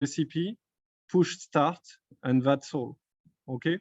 recipe, push start, and that's all. Okay.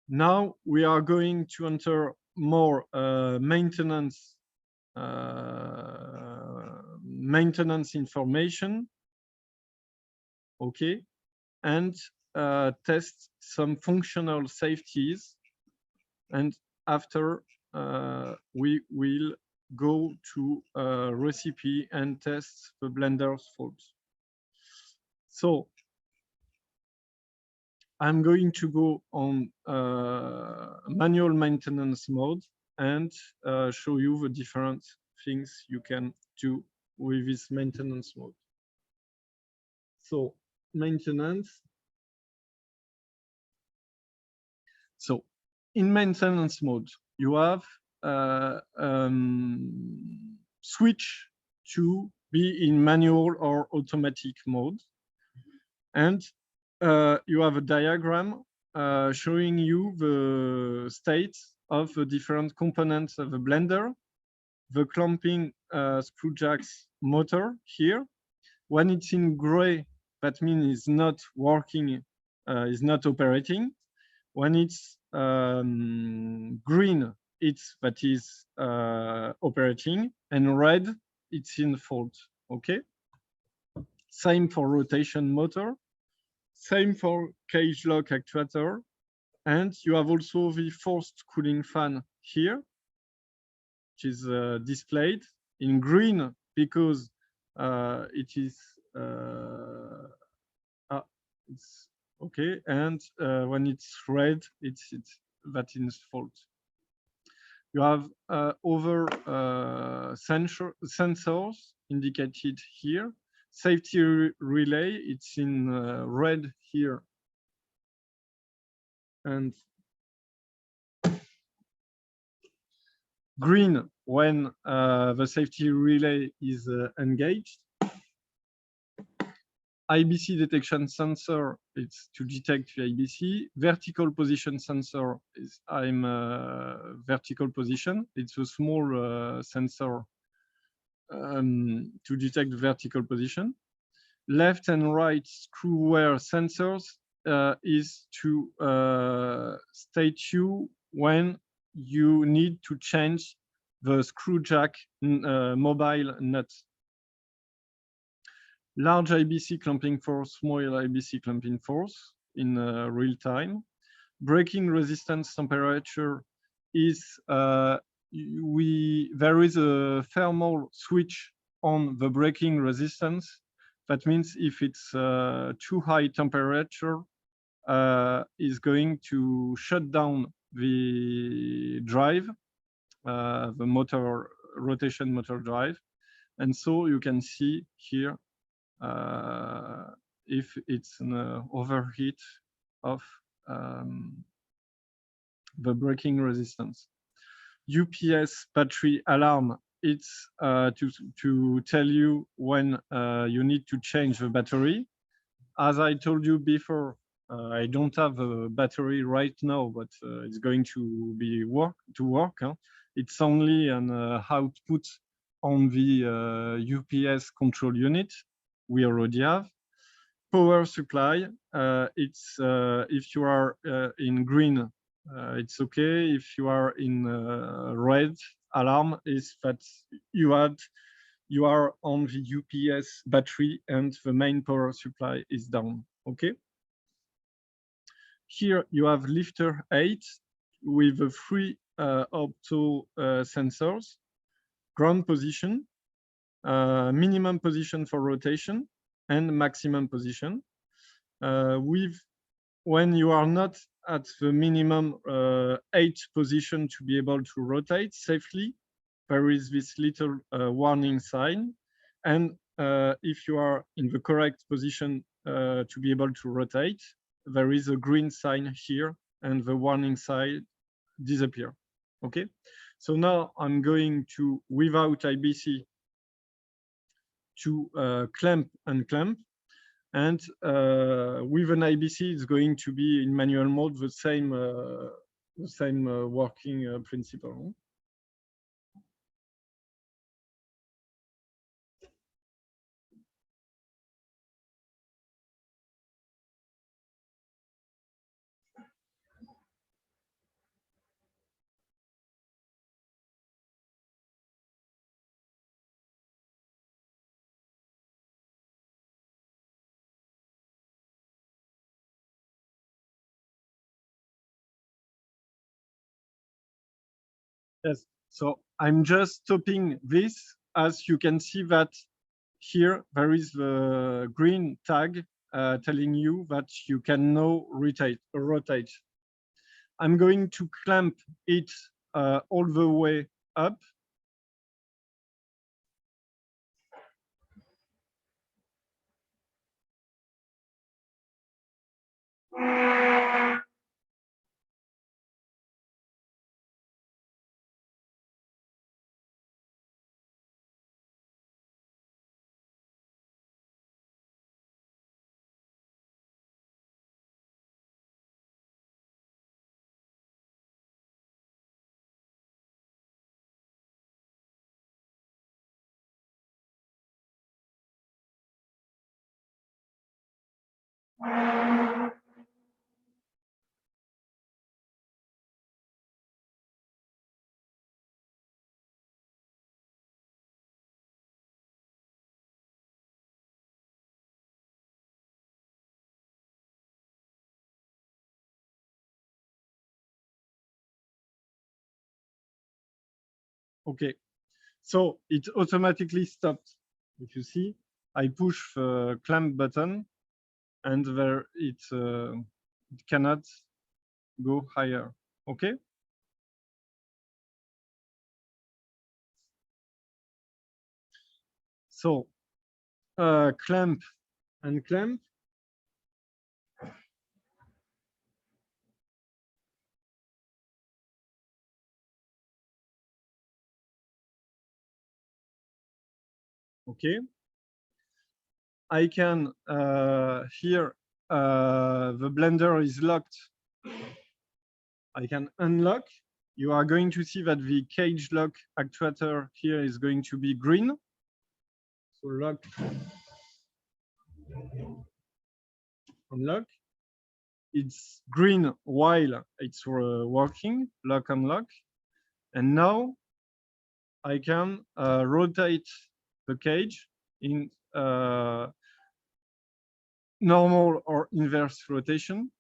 Now we are going to enter more maintenance information. Okay, and test some functional safeties, and after we will go to recipe and test the Blender's faults. So I'm going to go on manual maintenance mode and show you the different things you can do with this maintenance mode. So maintenance. So in maintenance mode, you have switch to be in manual or automatic mode. And you have a diagram showing you the states of the different components of the Blender, the clamping screw jacks motor here. When it's in gray, that means it's not working, is not operating. When it's green, it's that is operating, and red, it's in fault. Okay. Same for rotation motor. Same for cage lock actuator. And you have also the forced cooling fan here, which is displayed in green because it is it's okay, and when it's red, it's that is fault. You have other sensors indicated here. Safety relay, it's in red here, and green when the safety relay is engaged. IBC detection sensor, it's to detect the IBC. Vertical position sensor is I'm vertical position. It's a small sensor to detect vertical position. Left and right screw wear sensors is to state you when you need to change the screw jack mobile nut. Large IBC clamping force, small IBC clamping force in real time. Braking resistance temperature is there is a thermal switch on the braking resistance. That means if it's too high temperature, is going to shut down the drive, the motor rotation motor drive, and so you can see here if it's an overheat of the braking resistance. UPS battery alarm, it's to tell you when you need to change the battery. As I told you before, I don't have a battery right now, but it's going to be work. Huh? It's only an output on the UPS control unit. We already have. Power supply, it's if you are in green, it's okay. If you are in red, alarm is that you are on the UPS battery and the main power supply is down. Okay. Here you have lifter 8 with the 3 opto sensors, ground position, minimum position for rotation, and maximum position. When you are not at the minimum 8 position to be able to rotate safely, there is this little warning sign. And if you are in the correct position to be able to rotate, there is a green sign here and the warning sign disappear. Okay, so now I'm going to, without IBC, to clamp and clamp. And with an IBC, it's going to be in manual mode, the same working principle. Yes, so I'm just stopping this. As you can see that here there is the green tag telling you that you can now rotate. I'm going to clamp it all the way up. Okay, so it automatically stopped. If you see, I push the clamp button and there it cannot go higher. Okay. So clamp and clamp. Okay. I can here the blender is locked. I can unlock. You are going to see that the cage lock actuator here is going to be green. So lock, unlock. It's green while it's working, lock, unlock. And now I can rotate the cage in normal or inverse rotation.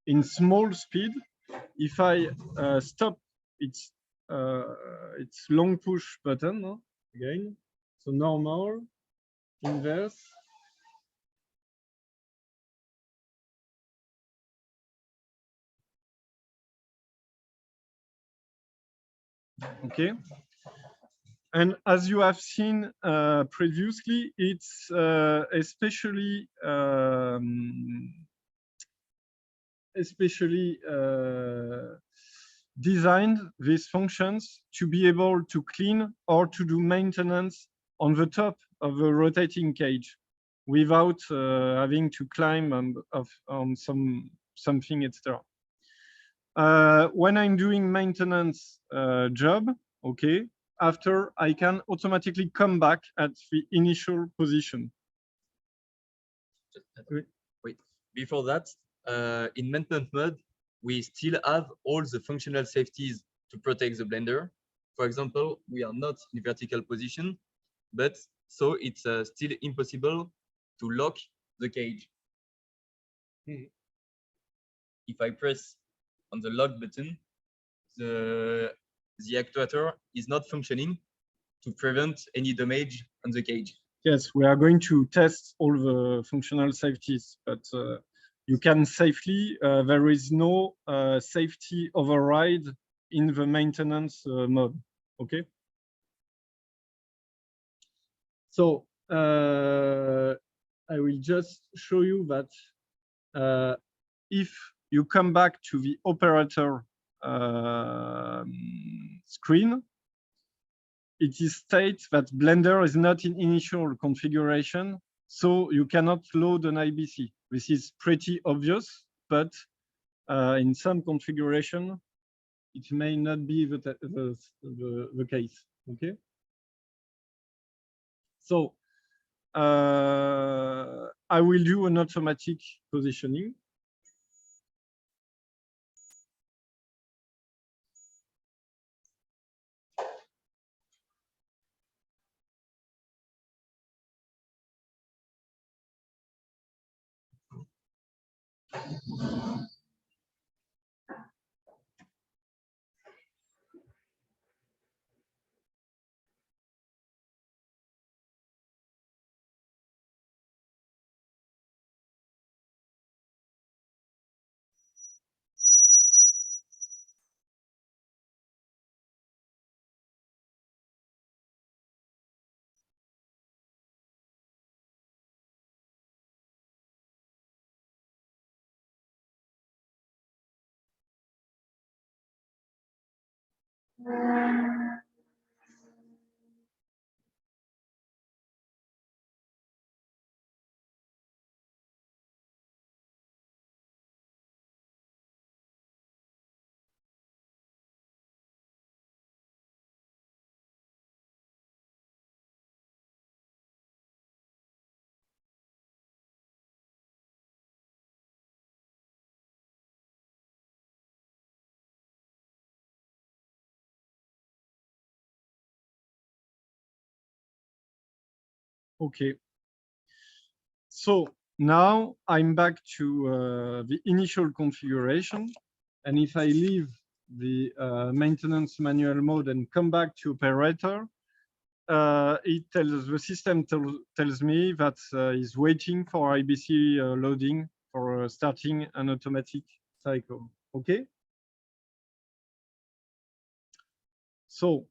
In small speed, if I stop its long push button again, so normal, inverse, okay. And as you have seen previously, it's especially designed these functions to be able to clean or to do maintenance on the top of the rotating cage without having to climb on something, etc. When I'm doing maintenance job, okay, after I can automatically come back at the initial position. Wait, before that, in maintenance mode, we still have all the functional safeties to protect the blender. For example, we are not in vertical position, but so it's still impossible to lock the cage. If I press on the lock button, the actuator is not functioning to prevent any damage on the cage. Yes, we are going to test all the functional safeties, but you can safely, there is no safety override in the maintenance mode, okay? So I will just show you that if you come back to the operator screen, it is states that Blender is not in initial configuration, so you cannot load an IBC. This is pretty obvious, but in some configuration, it may not be the case, okay? So I will do an automatic positioning. Okay. So now I'm back to the initial configuration. And if I leave the maintenance manual mode and come back to operator, the system tells me that is waiting for IBC loading for starting an automatic cycle. Okay. So